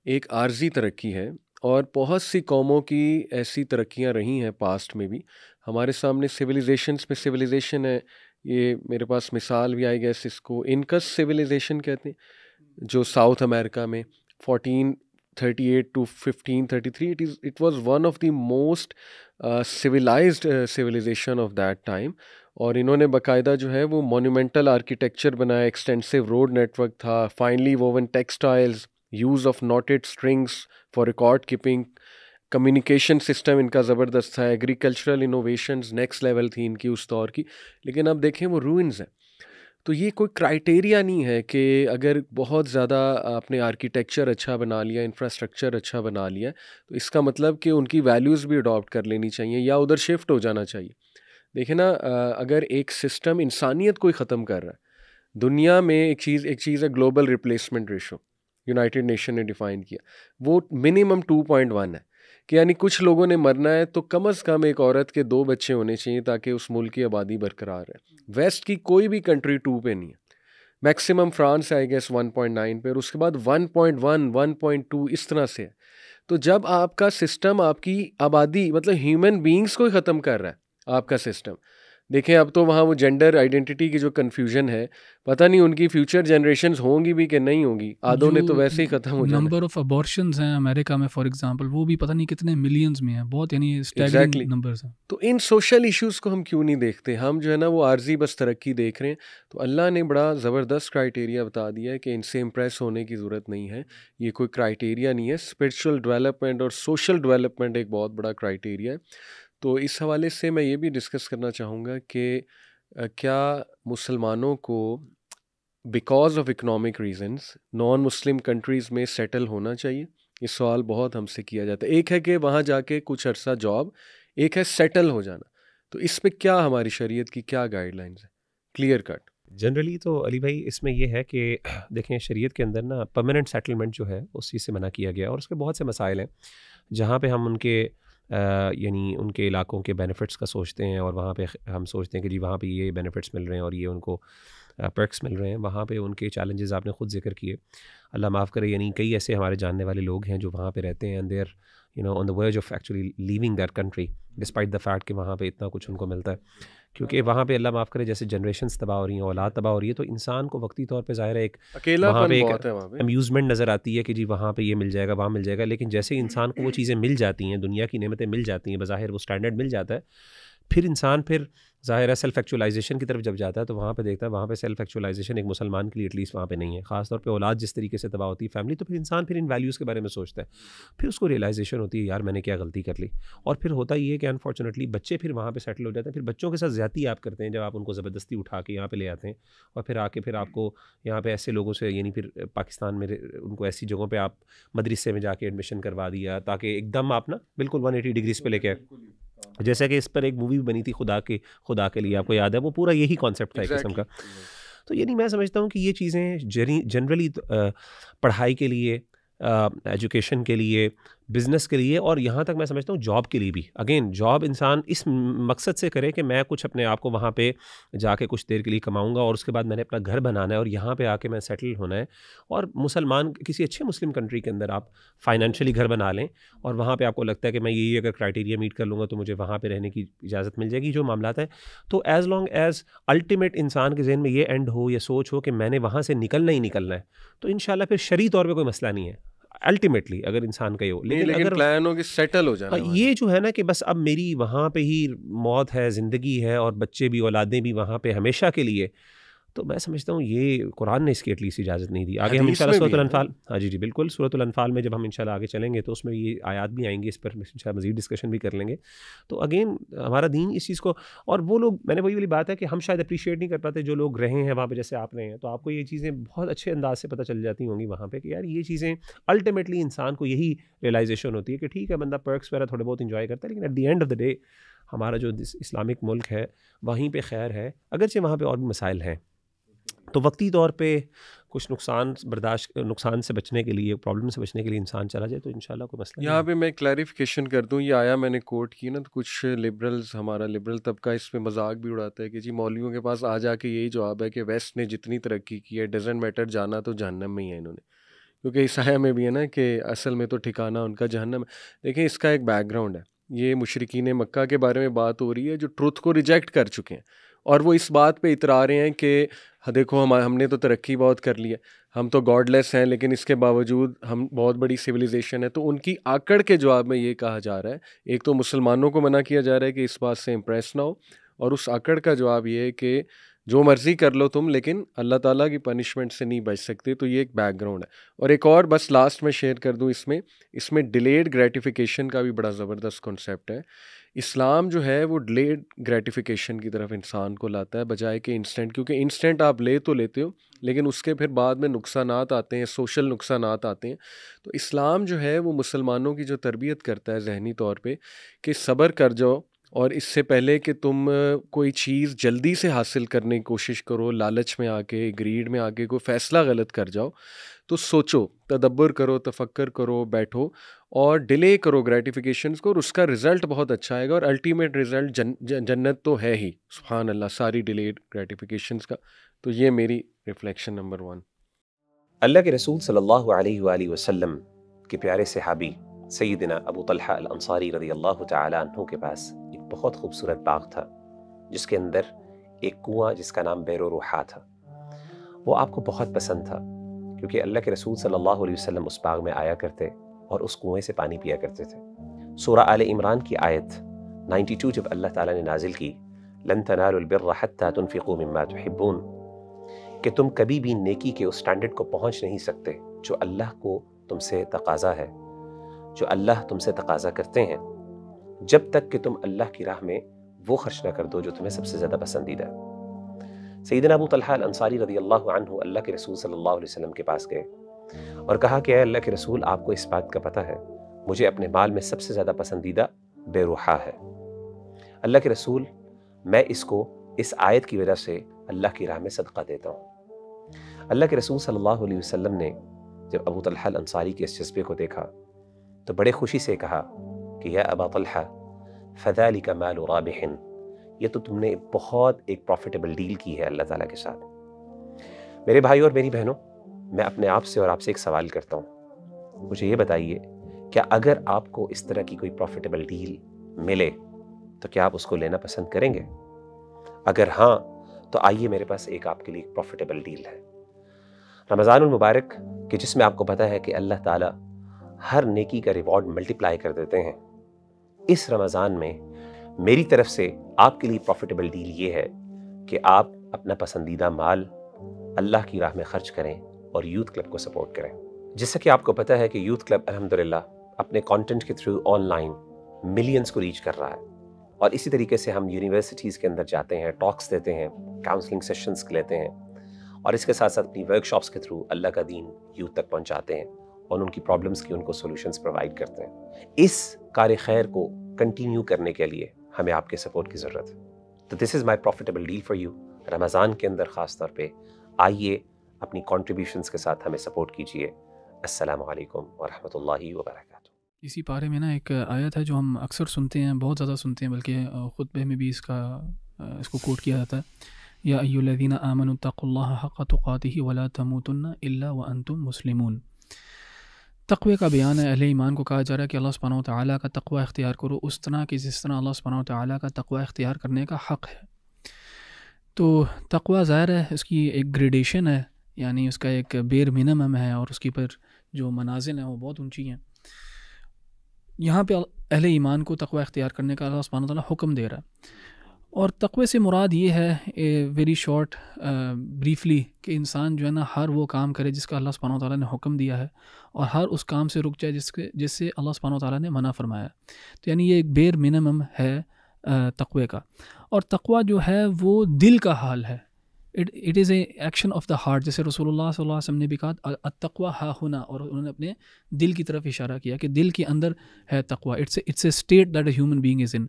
ایک عارضی ترقی ہے، اور بہت سی قوموں کی ایسی ترقیاں رہی ہیں پاسٹ میں بھی. ہمارے سامنے سویلائزیشنس پہ سویلائزیشن ہے، یہ میرے پاس مثال بھی آئی گیس، اس کو انکس سویلائزیشن کہتے ہیں جو ساؤتھ امریکہ میں 1438 to 1533 it was one of the most civilized civilization of that time. اور انہوں نے باقاعدہ جو ہے وہ مونومنٹل آرکیٹیکچر بنایا، ایکسٹینسو روڈ نیٹ ورک تھا، finely woven textiles, use of knotted strings for record keeping, communication system ان کا زبردست تھا، ایگریکلچرل انوویشنز نیکسٹ لیول تھی ان کی اس دور کی. لیکن اب دیکھیں وہ روئنز ہیں. تو یہ کوئی کرائٹیریا نہیں ہے کہ اگر بہت زیادہ آپ نے آرکیٹیکچر اچھا بنا لیا، انفراسٹرکچر اچھا بنا لیا، تو اس کا مطلب کہ ان کی ویلیوز بھی اڈاپٹ کر لینی چاہیے یا ادھر شفٹ ہو جانا چاہیے. دیکھیں نا، اگر ایک سسٹم انسانیت کو ہی ختم کر رہا ہے دنیا میں، ایک چیز ہے global replacement ratio, United nation نے ڈیفائن کیا، وہ منیمم 2.1 ہے، کہ یعنی کچھ لوگوں نے مرنا ہے تو کم از کم ایک عورت کے 2 بچے ہونے چاہیے تاکہ اس ملک کی آبادی برقرار ہے. ویسٹ کی کوئی بھی کنٹری 2 پہ نہیں ہے، میکسیمم فرانس آئی گیس 1.9 پہ، اور اس کے بعد 1.1 1.2 اس طرح سے ہے. تو جب آپ کا سسٹم آپ کی آبادی مطلب ہیومن بینگز کو ہی ختم کر رہا ہے آپ کا سسٹم. دیکھیں اب تو وہاں وہ جینڈر آئیڈینٹی کی جو کنفیوژن ہے، پتہ نہیں ان کی فیوچر جنریشنز ہوں گی بھی کہ نہیں ہوں گی، آدھوں نے تو ویسے ہی ختم ہو جانا. نمبر آف ابارشنز ہیں امریکہ میں فار ایگزامپل، وہ بھی پتہ نہیں کتنے ملینز میں ہیں، بہت یعنی اسٹیگرنگ نمبرز ہیں. تو ان سوشل ایشوز کو ہم کیوں نہیں دیکھتے؟ ہم جو ہے نا وہ عارضی بس ترقی دیکھ رہے ہیں. تو اللہ نے بڑا زبردست کرائٹیریا بتا دیا ہے کہ ان سے امپریس ہونے کی ضرورت نہیں ہے، یہ کوئی کرائٹیریا نہیں ہے. اسپرچول ڈیولپمنٹ اور سوشل ڈیولپمنٹ ایک بہت بڑا کرائٹیریا ہے. تو اس حوالے سے میں یہ بھی ڈسکس کرنا چاہوں گا کہ کیا مسلمانوں کو because of economic reasons naan Muslim countries میں سیٹل ہونا چاہیے؟ یہ سوال بہت ہم سے کیا جاتا ہے. ایک ہے کہ وہاں جا کے کچھ عرصہ جاب، ایک ہے سیٹل ہو جانا. تو اس پہ کیا ہماری شریعت کی کیا گائیڈ لائنز ہیں کلیئر کٹ؟ جنرلی تو علی بھائی اس میں یہ ہے کہ دیکھیں شریعت کے اندر نا پرماننٹ سیٹلمنٹ جو ہے اس چیز سے منع کیا گیا، اور اس کے بہت سے مسائل ہیں جہاں پہ ہم ان کے یعنی ان کے علاقوں کے بینیفٹس کا سوچتے ہیں، اور وہاں پہ ہم سوچتے ہیں کہ جی وہاں پہ یہ بینیفٹس مل رہے ہیں اور یہ ان کو پرکس مل رہے ہیں. وہاں پہ ان کے چیلنجز آپ نے خود ذکر کیے، اللہ معاف کرے. یعنی کئی ایسے ہمارے جاننے والے لوگ ہیں جو وہاں پہ رہتے ہیں، and they are on the verge of actually leaving that country despite the fact کہ وہاں پہ اتنا کچھ ان کو ملتا ہے. کیونکہ وہاں پہ اللہ معاف کرے جیسے جنریشنز تباہ ہو رہی ہیں، اولاد تباہ ہو رہی ہے، تو انسان کو وقتی طور پہ ظاہر ہے ایک وہاں پہ ایک امیوزمنٹ نظر آتی ہے کہ جی وہاں پہ یہ مل جائے گا، وہاں مل جائے گا. لیکن جیسے انسان کو وہ چیزیں مل جاتی ہیں، دنیا کی نعمتیں مل جاتی ہیں، بظاہر وہ اسٹینڈرڈ مل جاتا ہے، پھر انسان پھر ظاہر ہے سیلف ایکچولائزیشن کی طرف جب جاتا ہے تو وہاں پہ دیکھتا ہے وہاں پہ سیلف ایکچولائزیشن ایک مسلمان کے لیے ایٹ لیسٹ وہاں پہ نہیں ہے. خاص طور پہ اولاد جس طریقے سے تباہ ہوتی ہے، فیملی، تو پھر انسان پھر ان ویلیوز کے بارے میں سوچتا ہے، پھر اس کو ریئلائزیشن ہوتی ہے یار میں نے کیا غلطی کر لی. اور پھر ہوتا یہ ہے کہ انفارچونیٹلی بچے پھر وہاں پہ سیٹل ہو جاتے ہیں. پھر بچوں کے ساتھ زیادتی آپ کرتے ہیں جب آپ ان کو زبردستی اٹھا کے یہاں پہ لے آتے ہیں، اور پھر آ کے پھر آپ کو یہاں پہ ایسے لوگوں سے یعنی پھر پاکستان میں ان کو ایسی جگہوں پہ آپ مدرسے میں جا کے ایڈمیشن کروا دیا تاکہ ایک دم آپ نا بالکل 180 ڈگریز پہ لے کے، جیسے کہ اس پر ایک مووی بھی بنی تھی خدا کے لیے، آپ کو یاد ہے، وہ پورا یہی کانسیپٹ تھا ایک قسم کا. تو یعنی میں سمجھتا ہوں کہ یہ چیزیں جنرلی پڑھائی کے لیے، ایجوکیشن کے لیے، بزنس کے لیے، اور یہاں تک میں سمجھتا ہوں جاب کے لیے بھی، اگین جاب انسان اس مقصد سے کرے کہ میں کچھ اپنے آپ کو وہاں پہ جا کے کچھ دیر کے لیے کماؤں گا اور اس کے بعد میں نے اپنا گھر بنانا ہے اور یہاں پہ آ کے میں سیٹل ہونا ہے. اور مسلمان کسی اچھے مسلم کنٹری کے اندر آپ فائنینشلی گھر بنا لیں اور وہاں پہ آپ کو لگتا ہے کہ میں یہ اگر کرائٹیریا میٹ کر لوں گا تو مجھے وہاں پہ رہنے کی اجازت مل جائے گی، جو معاملات ہیں. تو ایز لانگ ایز الٹیمیٹ انسان کے ذہن میں یہ اینڈ ہو یا سوچ ہو کہ میں نے وہاں سے نکلنا ہی نکلنا ہے، تو انشاءاللہ پھر شرعی طور پہ کوئی مسئلہ نہیں ہے. الٹیمیٹلی اگر انسان کا یہ ہو. لیکن اگر پلان ہو کہ سیٹل ہو جانا, یہ جو ہے نا کہ بس اب میری وہاں پہ ہی موت ہے, زندگی ہے, اور بچے بھی اولادیں بھی وہاں پہ ہمیشہ کے لیے, تو میں سمجھتا ہوں یہ قرآن نے اس کی ایٹ لیسٹ اجازت نہیں دی. آگے ہم انشاءاللہ سورۃ الانفال, ہاں جی بالکل, سورۃ الانفال میں جب ہم انشاءاللہ آگے چلیں گے تو اس میں یہ آیات بھی آئیں گی, اس پر انشاءاللہ مزید ڈسکشن بھی کر لیں گے. تو اگین ہمارا دین اس چیز کو, اور وہ لوگ, میں نے وہی والی بات ہے کہ ہم شاید اپریشیٹ نہیں کر پاتے جو لوگ رہے ہیں وہاں پہ, جیسے آپ رہے ہیں, تو آپ کو یہ چیزیں بہت اچھے انداز سے پتہ چل جاتی ہوں گی وہاں پہ کہ یار یہ چیزیں الٹیمیٹلی انسان کو یہی ریئلائزیشن ہوتی ہے کہ ٹھیک ہے بندہ پرکس وغیرہ تھوڑے بہت انجوائے کرتا ہے, لیکن at the end of the day ہمارا جو اسلامک ملک ہے وہیں پہ خیر ہے, اگرچہ وہاں پہ اور بھی مسائل ہیں. تو وقتی طور پہ کچھ نقصان سے بچنے کے لیے, پرابلم سے بچنے کے لیے انسان چلا جائے تو انشاءاللہ کوئی مسئلہ نہیں. یہاں پہ میں کلیریفیکیشن کر دوں, یہ آیا میں نے کوٹ کی نا, تو کچھ لبرلز, ہمارا لبرل طبقہ اس پہ مذاق بھی اڑاتا ہے کہ جی مولویوں کے پاس آ جا کے یہی جواب ہے کہ ویسٹ نے جتنی ترقی کی ہے ڈزنٹ میٹر, جانا تو جہنم میں ہی ہے انہوں نے, کیونکہ اس آیا میں بھی ہے نا کہ اصل میں تو ٹھکانہ ان کا جہنم ہے. دیکھیں اس کا ایک بیک گراؤنڈ ہے, یہ مشرکین مکہ کے بارے میں بات ہو رہی ہے جو ٹروتھ کو ریجیکٹ کر چکے ہیں, اور وہ اس بات پہ اترا رہے ہیں کہ دیکھو ہم نے تو ترقی بہت کر لی ہے, ہم تو گاڈ لیس ہیں, لیکن اس کے باوجود ہم بہت بڑی سویلائزیشن ہے. تو ان کی آکڑ کے جواب میں یہ کہا جا رہا ہے, ایک تو مسلمانوں کو منع کیا جا رہا ہے کہ اس بات سے امپریس نہ ہو, اور اس آکڑ کا جواب یہ ہے کہ جو مرضی کر لو تم, لیکن اللہ تعالیٰ کی پنشمنٹ سے نہیں بچ سکتے. تو یہ ایک بیک گراؤنڈ ہے. اور ایک اور بس لاسٹ میں شیئر کر دوں, اس میں ڈیلیڈ گریٹیفیکیشن کا بھی بڑا زبردست کنسیپٹ ہے. اسلام جو ہے وہ ڈیلیڈ گریٹیفیکیشن کی طرف انسان کو لاتا ہے بجائے کہ انسٹنٹ, کیونکہ انسٹنٹ آپ لے تو لیتے ہو لیکن اس کے پھر بعد میں نقصانات آتے ہیں, سوشل نقصانات آتے ہیں. تو اسلام جو ہے وہ مسلمانوں کی جو تربیت کرتا ہے ذہنی طور پہ کہ صبر کر جاؤ, اور اس سے پہلے کہ تم کوئی چیز جلدی سے حاصل کرنے کی کوشش کرو, لالچ میں آ کے, گریڈ میں آ کے کوئی فیصلہ غلط کر جاؤ, تو سوچو, تدبر کرو, تفکر کرو, بیٹھو اور ڈیلے کرو گریٹیفیکیشنز کو, اور اس کا رزلٹ بہت اچھا آئے گا, اور الٹیمیٹ رزلٹ جنت تو ہے ہی, سبحان اللہ, ساری ڈیلیڈ گریٹیفیکیشنز کا. تو یہ میری ریفلیکشن نمبر 1. اللہ کے رسول صلی اللہ علیہ وآلہ وسلم کے پیارے صحابی سیدنا ابو طلحہ الانصاری رضی اللہ تعالی عنہ کے پاس ایک بہت خوبصورت باغ تھا, جس کے اندر ایک کنواں جس کا نام بئر روحا تھا. وہ آپ کو بہت پسند تھا کیونکہ اللہ کے رسول صلی اللہ علیہ وسلم اس باغ میں آیا کرتے اور اس کنویں سے پانی پیا کرتے تھے. سورہ آل عمران کی آیت 92 جب اللہ تعالیٰ نے نازل کی, لن تنالوا البر حتى تنفقوا مما تحبون, کہ تم کبھی بھی نیکی کے اس سٹینڈرڈ کو پہنچ نہیں سکتے جو اللہ کو تم سے تقاضا ہے, جو اللہ تم سے تقاضا کرتے ہیں, جب تک کہ تم اللہ کی راہ میں وہ خرچ نہ کر دو جو تمہیں سب سے زیادہ پسندیدہ ہے. سیدنا ابو طلحہ الانصاری رضی اللہ عنہ اللہ کے رسول صلی اللہ علیہ وسلم کے پاس گئے اور کہا کہ اے اللہ کے رسول, آپ کو اس بات کا پتہ ہے مجھے اپنے مال میں سب سے زیادہ پسندیدہ بے روحا ہے. اللہ کے رسول, میں اس کو اس آیت کی وجہ سے اللہ کی راہ میں صدقہ دیتا ہوں. اللہ کے رسول صلی اللہ علیہ وسلم نے جب ابو طلحہ الانصاری کے اس جذبے کو دیکھا تو بڑے خوشی سے کہا کہ یا ابا طلحہ فذلک مال رابح, یہ تو تم نے بہت ایک پروفیٹیبل ڈیل کی ہے اللہ تعالیٰ کے ساتھ. میرے بھائی اور میری بہنوں, میں اپنے آپ سے اور آپ سے ایک سوال کرتا ہوں, مجھے یہ بتائیے کیا اگر آپ کو اس طرح کی کوئی پروفیٹیبل ڈیل ملے تو کیا آپ اس کو لینا پسند کریں گے؟ اگر ہاں تو آئیے میرے پاس ایک آپ کے لیے پروفیٹیبل ڈیل ہے. رمضان المبارک کہ جس میں آپ کو پتہ ہے کہ اللہ تعالیٰ ہر نیکی کا ریوارڈ ملٹیپلائی کر دیتے ہیں, اس رمضان میں میری طرف سے آپ کے لیے پروفیٹیبل ڈیل یہ ہے کہ آپ اپنا پسندیدہ مال اللہ کی راہ میں خرچ کریں اور یوتھ کلب کو سپورٹ کریں. جیسا کہ آپ کو پتہ ہے کہ یوتھ کلب الحمدللہ اپنے کانٹینٹ کے تھرو آن لائن ملینز کو ریچ کر رہا ہے, اور اسی طریقے سے ہم یونیورسٹیز کے اندر جاتے ہیں, ٹاکس دیتے ہیں, کاؤنسلنگ سیشنز لیتے ہیں, اور اس کے ساتھ ساتھ اپنی ورک شاپس کے تھرو اللہ کا دین یوتھ تک پہنچاتے ہیں اور ان کی پرابلمس کی ان کو سولوشنز پرووائڈ کرتے ہیں. اس کار خیر کو کنٹینیو کرنے کے لیے ہمیں آپ کے سپورٹ کی ضرورت ہے. تو دس از مائی پروفیٹیبل ڈیل فار یو. رمضان کے اندر خاص طور پہ آئیے اپنی کنٹریبیوشنز کے ساتھ ہمیں سپورٹ کیجیے. السلام علیکم ورحمۃ اللہ وبرکاتہ. اسی پارے میں نا ایک آیت ہے جو ہم اکثر سنتے ہیں, بہت زیادہ سنتے ہیں, بلکہ خطبے میں بھی اس کو کوٹ کیا جاتا ہے, یا ایھا الذین آمنوا اتقوا اللہ حق تقاتہ ولا تموتن الا وانتم مسلمون. تقوی کا بیان ہے, اہل ایمان کو کہا جا رہا ہے کہ اللہ سبحانہ وتعالیٰ کا تقوی اختیار کرو اس طرح کہ جس طرح اللہ سبحانہ وتعالیٰ کا تقوی اختیار کرنے کا حق ہے. تو تقوی ظاہر ہے اس کی ایک گریڈیشن ہے, یعنی اس کا ایک بیر منمم ہے, اور اس کے پر جو منازل ہیں وہ بہت اونچی ہیں. یہاں پہ اہل ایمان کو تقوی اختیار کرنے کا اللہ سبحانہ وتعالیٰ حکم دے رہا ہے. اور تقوی سے مراد یہ ہے ویری شارٹ بریفلی کہ انسان جو ہے نا ہر وہ کام کرے جس کا اللہ سبحانہ وتعالیٰ نے حکم دیا ہے اور ہر اس کام سے رک جائے جس سے اللہ سبحانہ وتعالیٰ نے منع فرمایا ہے. تو یعنی یہ ایک بیر منیمم ہے تقوی کا. اور تقوی جو ہے وہ دل کا حال ہے. It is a action of the heart. جیسے رسول اللہ صلی اللہ علیہ وسلم نے بھی کہا التقوی ہا ہنا، اور انہوں نے اپنے دل کی طرف اشارہ کیا کہ دل کے اندر ہے تقوی. It's a state that a human being is in.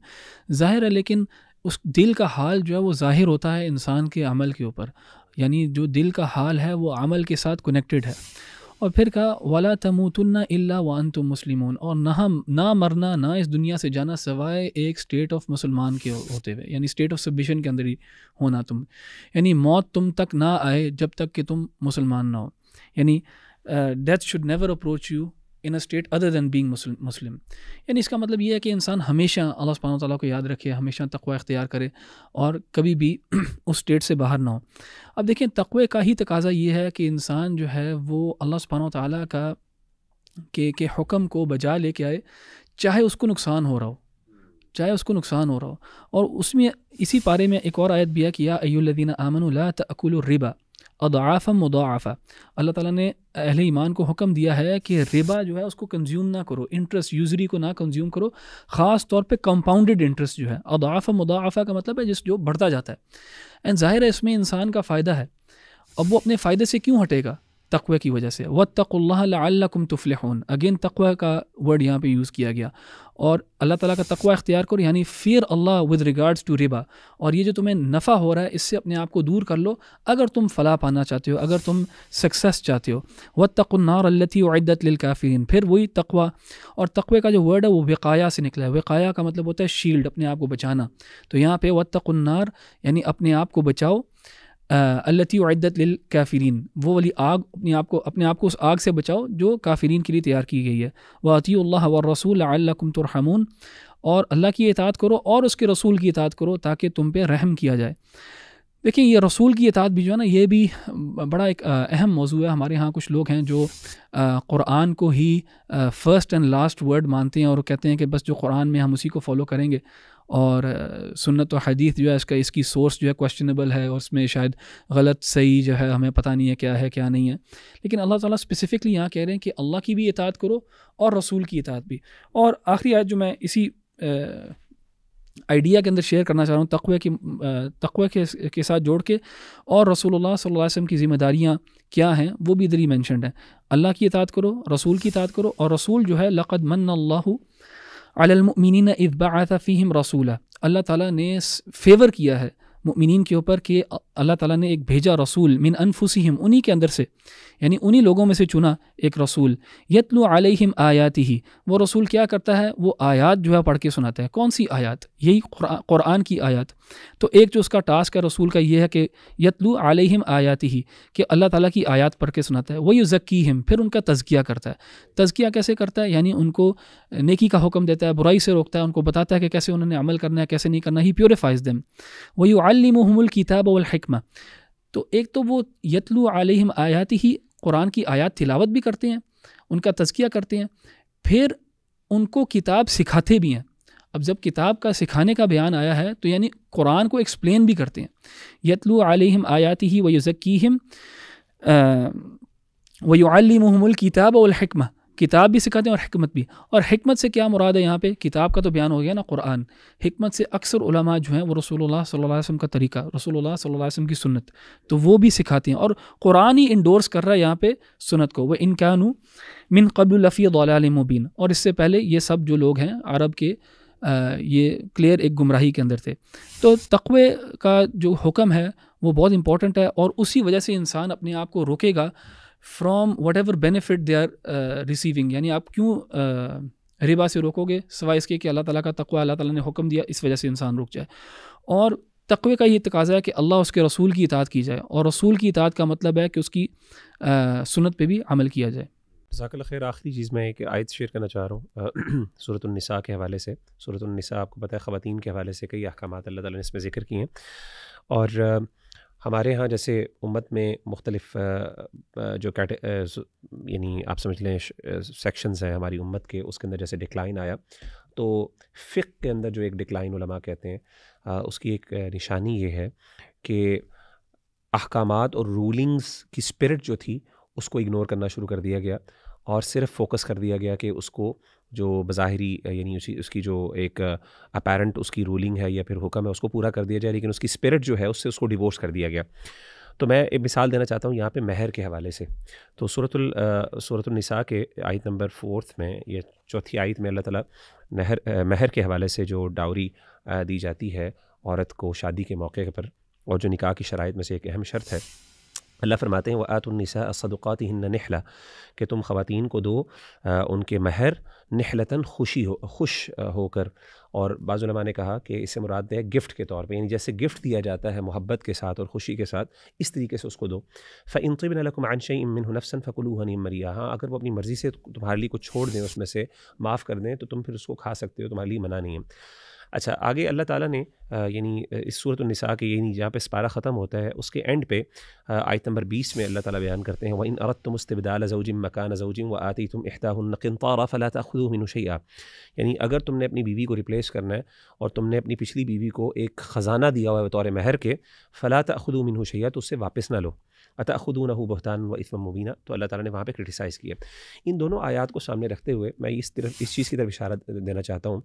ظاہر ہے لیکن اس دل کا حال جو ہے وہ ظاہر ہوتا ہے انسان کے عمل کے اوپر. یعنی جو دل کا حال ہے وہ عمل کے ساتھ کنیکٹڈ ہے. اور پھر کہا وَلَا تَمُوتُنَّ إِلَّا وَأَنْتُمْ مُسْلِمُونَ، اور نہ مرنا، نہ اس دنیا سے جانا سوائے ایک اسٹیٹ آف مسلمان کے ہوتے ہوئے، یعنی اسٹیٹ آف سبمیشن کے اندر ہی ہونا تم. یعنی موت تم تک نہ آئے جب تک کہ تم مسلمان نہ ہو. یعنی death should never approach you in a state other than being Muslim. یعنی اس کا مطلب یہ ہے کہ انسان ہمیشہ اللہ سبحانہ وتعالیٰ کو یاد رکھے، ہمیشہ تقوی اختیار کرے اور کبھی بھی اس اسٹیٹ سے باہر نہ ہو. اب دیکھیں تقوی کا ہی تقاضا یہ ہے کہ انسان جو ہے وہ اللہ سبحانہ وتعالیٰ کا کہ حکم کو بجا لے کے آئے، چاہے اس کو نقصان ہو رہا ہو. اور اس میں اسی پارے میں ایک اور آیت بھی ہے کہ یا ایھا الذین آمنوا لا تأکلوا الربا اضعافا مضاعفا. اللہ تعالیٰ نے اہل ایمان کو حکم دیا ہے کہ ربا جو ہے اس کو کنزیوم نہ کرو، انٹرسٹ یوزری کو نہ کنزیوم کرو، خاص طور پہ کمپاؤنڈڈ انٹرسٹ جو ہے. اضعافا مضاعفا کا مطلب ہے جو بڑھتا جاتا ہے. اینڈ ظاہر ہے اس میں انسان کا فائدہ ہے. اب وہ اپنے فائدے سے کیوں ہٹے گا؟ تقوی کی وجہ سے. وَاتَّقُوا اللَّهَ لَعَلَّكُمْ تُفْلِحُونَ. اگین تقوی کا ورڈ یہاں پہ یوز کیا گیا. اور اللہ تعالیٰ کا تقوی اختیار کرو یعنی fear Allah with regards to Rabba. اور یہ جو تمہیں نفع ہو رہا ہے اس سے اپنے آپ کو دور کر لو اگر تم فلاح پانا چاہتے ہو، اگر تم سکسیس چاہتے ہو. وَاتَّقُوا النَّارَ الَّتِي أُعِدَّتْ لِلْكَافِرِينَ. پھر وہی تقوی، اور تقوی کا جو ورڈ ہے وہ وقایا سے نکلا ہے. وقایا کا مطلب ہوتا ہے شیلڈ، اپنے آپ کو بچانا. تو یہاں پہ وَاتَّقُوا النَّارَ یعنی اپنے آپ کو بچاؤ. التی اعدت للکافرین، وہ والی آگ، اپنے آپ کو اس آگ سے بچاؤ جو کافرین کے لیے تیار کی گئی ہے. واطیعوا اللہ والرسول لعلکم ترحمون. اور اللہ کی اطاعت کرو اور اس کے رسول کی اطاعت کرو تاکہ تم پہ رحم کیا جائے. دیکھیں یہ رسول کی اطاعت بھی جو ہے نا یہ بھی بڑا ایک اہم موضوع ہے. ہمارے ہاں کچھ لوگ ہیں جو قرآن کو ہی فرسٹ اینڈ لاسٹ ورڈ مانتے ہیں اور کہتے ہیں کہ بس جو قرآن میں ہم اسی کو فالو کریں گے، اور سنت و حدیث جو ہے اس کی سورس جو ہے کویسچنیبل ہے اور اس میں شاید غلط صحیح جو ہے ہمیں پتہ نہیں ہے کیا نہیں ہے. لیکن اللہ تعالیٰ اسپیسیفکلی یہاں کہہ رہے ہیں کہ اللہ کی بھی اطاعت کرو اور رسول کی اطاعت بھی. اور آخری آیت جو میں اسی آئیڈیا کے اندر شیئر کرنا چاہ رہا ہوں تقوی کے ساتھ جوڑ کے، اور رسول اللہ صلی اللہ علیہ وسلم کی ذمہ داریاں کیا ہیں وہ بھی ادھر ہی مینشنڈ ہیں. اللہ کی اطاعت کرو، رسول کی اطاعت کرو. اور رسول جو ہے لقد من اللہ علی المؤمنین اذ بعث فیہم رسولا. اللہ تعالیٰ نے فیور کیا ہے مؤمنین کے اوپر کہ اللہ تعالیٰ نے ایک بھیجا رسول من انفسہم، انہی کے اندر سے، یعنی انہی لوگوں میں سے چنا ایک رسول. یتلو علیہم آیاتہ، وہ رسول کیا کرتا ہے؟ وہ آیات جو ہے پڑھ کے سناتا ہے. کون سی آیات؟ یہی قرآن کی آیات. تو ایک جو اس کا ٹاسک ہے رسول کا یہ ہے کہ یتلو علیہم آیاتہ، کہ اللہ تعالیٰ کی آیات پڑھ کے سناتا ہے. ویزکیہم، پھر ان کا تزکیہ کرتا ہے. تزکیہ کیسے کرتا ہے؟ یعنی ان کو نیکی کا حکم دیتا ہے، برائی سے روکتا ہے، ان کو بتاتا ہے کہ کیسے انہوں نے عمل کرنا ہے، کیسے نہیں کرنا. ہی پیوریفائز دیم. ویعلمہم الکتاب والحکمہ. تو ایک تو وہ یتلو علیہم آیاتہ، قرآن کی آیات تلاوت بھی کرتے ہیں، ان کا تزکیہ کرتے ہیں، پھر ان کو کتاب سکھاتے بھی ہیں. اب جب کتاب کا سکھانے کا بیان آیا ہے تو یعنی قرآن کو ایکسپلین بھی کرتے ہیں. یتلو علیہم آیاتہ ویزکیہم ویعلمہم الکتاب والحکمہ، کتاب بھی سکھاتے ہیں اور حکمت بھی. اور حکمت سے کیا مراد ہے یہاں پہ؟ کتاب کا تو بیان ہو گیا نا قرآن. حکمت سے اکثر علماء جو ہیں وہ رسول اللہ صلی اللہ علیہ وسلم کا طریقہ، رسول اللہ صلی اللہ علیہ وسلم کی سنت، تو وہ بھی سکھاتے ہیں. اور قرآن ہی انڈورس کر رہا ہے یہاں پہ سنت کو. وَإِن كَانُوا مِن قَبْلُ لَفِي ضَلَالٍ مُبِينٍ. اور اس سے پہلے یہ سب جو لوگ ہیں عرب کے یہ کلیئر ایک گمراہی کے اندر تھے. تو تقوی کا جو حکم ہے وہ بہت امپورٹنٹ ہے، اور اسی وجہ سے انسان اپنے آپ کو روکے گا from whatever benefit they are receiving. یعنی آپ کیوں ربا سے روکو گے سوائے اس کے کہ اللہ تعالیٰ کا تقوی، اللہ تعالیٰ نے حکم دیا، اس وجہ سے انسان رک جائے. اور تقوی کا یہ تقاضا ہے کہ اللہ اس کے رسول کی اطاعت کی جائے، اور رسول کی اطاعت کا مطلب ہے کہ اس کی سنت پہ بھی عمل کیا جائے. جزاک اللہ خیر. آخری چیز میں ایک آیت شیئر کرنا چاہ رہا ہوں سورۃ النساء کے حوالے سے. سورۃ النساء آپ کو پتہ ہے خواتین کے حوالے سے کئی احکامات اللہ تعالیٰ نے اس میں ذکر کیے ہیں، اور ہمارے ہاں جیسے امت میں مختلف جو یعنی آپ سمجھ لیں سیکشنز ہیں ہماری امت کے، اس کے اندر جیسے ڈکلائن آیا، تو فقہ کے اندر جو ایک ڈکلائن علماء کہتے ہیں اس کی ایک نشانی یہ ہے کہ احکامات اور رولنگز کی اسپرٹ جو تھی اس کو اگنور کرنا شروع کر دیا گیا، اور صرف فوکس کر دیا گیا کہ اس کو جو بظاہری یعنی اس کی جو ایک اپیرنٹ اس کی رولنگ ہے یا پھر حکم ہے اس کو پورا کر دیا جائے، لیکن اس کی اسپرٹ جو ہے اس کو ڈیورس کر دیا گیا۔ تو میں ایک مثال دینا چاہتا ہوں یہاں پہ مہر کے حوالے سے۔ تو سورۃ النساء کے آیت نمبر 4 میں یا چوتھی آیت میں اللہ تعالیٰ مہر کے حوالے سے جو ڈاوری دی جاتی ہے عورت کو شادی کے موقع پر، اور جو نکاح کی شرائط میں سے ایک اہم شرط ہے، اللہ فرماتے ہیں وَآتُوا النِّسَاءَ صَدُقَاتِهِنَّ نِحْلَةً، کہ تم خواتین کو دو ان کے مہر نحلتاً خوش ہو کر۔ اور بعض علماء نے کہا کہ اس سے مراد ہے گفٹ کے طور پہ، یعنی جیسے گفٹ دیا جاتا ہے محبت کے ساتھ اور خوشی کے ساتھ، اس طریقے سے اس کو دو۔ فَإِن طِبْنَ لَكُمْ عَنْ شَيْءٍ مِّنْهُ نَفْسًا فَكُلُوهُ هَنِيئًا مَرِيئًا، ہاں اگر وہ اپنی مرضی سے تمہارے لیے کچھ چھوڑ دیں اس میں سے، معاف کر دیں، تو تم پھر اس کو کھا سکتے ہو، تمہارے لیے منع نہیں ہے۔ اچھا، آگے اللہ تعالیٰ نے یعنی اس سورۃ النساء کے یعنی جہاں پہ سپارہ ختم ہوتا ہے اس کے اینڈ پہ آیت نمبر 20 میں اللہ تعالیٰ بیان کرتے ہیں وَإِنْ أَرَدْتُمُ اسْتِبْدَالَ زَوْجٍ مَّكَانَ زَوْجٍ وَآتَيْتُمْ إِحْدَاهُنَّ قِنطَارًا فَلَا تَأْخُذُوا مِنْهُ شَيْئًا، یعنی اگر تم نے اپنی بیوی کو ریپلیس کرنا ہے اور تم نے اپنی پچھلی بیوی کو ایک خزانہ دیا ہوا ہے بطور مہر کے، فَلَا تَأْخُذُوا مِنْهُ شَيْئًا، تو اس سے واپس نہ لو، أَتَأْخُذُونَهُ بُهْتَانًا وَإِثْمًا مُبِينًا، تو اللہ تعالیٰ نے وہاں پہ کرٹیسائز کیا۔ ان دونوں آیات کو سامنے رکھتے ہوئے میں اس چیز کی طرف اشارہ دینا چاہتا ہوں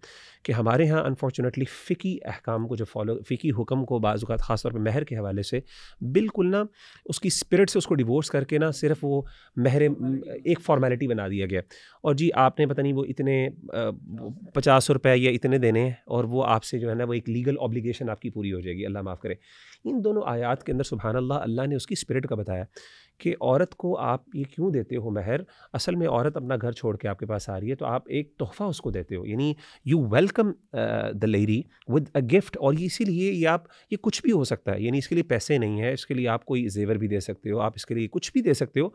کہ ہمارے ہاں انفارچونیٹلی فقہی احکام کو جو فقہی حکم کو بعض اوقات خاص طور پہ مہر کے حوالے سے بالکل نا اس کی اسپرٹ سے اس کو ڈیورس کر کے نا صرف وہ مہر ایک فارمیلٹی بنا دیا گیا، اور جی آپ نے پتہ نہیں وہ اتنے 50 روپے یا اتنے دینے ہیں، اور وہ آپ سے جو ہے نا وہ ایک لیگل اوبلیگیشن آپ کی پوری ہو جائے گی، اللہ معاف کرے۔ ان دونوں آیات کے اندر سبحان اللہ نے اس کی اسپرٹ کا بتایا کہ عورت کو آپ یہ کیوں دیتے ہو مہر، اصل میں عورت اپنا گھر چھوڑ کے آپ کے پاس آ رہی ہے تو آپ ایک تحفہ اس کو دیتے ہو، یعنی you welcome the lady with a gift, اور اسی لیے یہ کچھ بھی ہو سکتا ہے، یعنی اس کے لیے پیسے نہیں ہے، اس کے لیے آپ کوئی زیور بھی دے سکتے ہو، آپ اس کے لیے کچھ بھی دے سکتے ہو،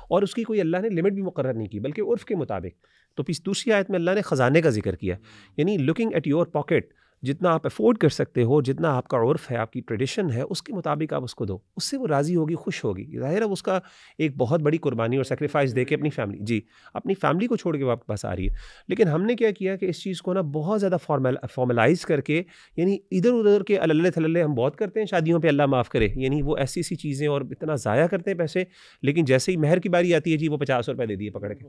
اور اس کی کوئی اللہ نے لمٹ بھی مقرر نہیں کی بلکہ عرف کے مطابق۔ تو دوسری آیت میں اللہ نے خزانے کا ذکر کیا، یعنی لکنگ ایٹ یور پاکٹ، جتنا آپ افورڈ کر سکتے ہو، جتنا آپ کا عرف ہے، آپ کی ٹریڈیشن ہے، اس کے مطابق آپ اس کو دو، اس سے وہ راضی ہوگی، خوش ہوگی، ظاہر ہے اس کا ایک بہت بڑی قربانی اور سیکریفائس دے کے اپنی فیملی کو چھوڑ کے وہ آپ کے پاس آ رہی ہے۔ لیکن ہم نے کیا کیا کہ اس چیز کو نا بہت زیادہ فارملائز کر کے، یعنی ادھر ادھر کے اللہ تھللے ہم بہت کرتے ہیں شادیوں پہ، اللہ معاف کرے، یعنی وہ ایسی چیزیں اور اتنا ضائع کرتے ہیں پیسے، لیکن جیسے ہی مہر کی باری آتی ہے جی وہ 50 روپے دے دیے پکڑ کے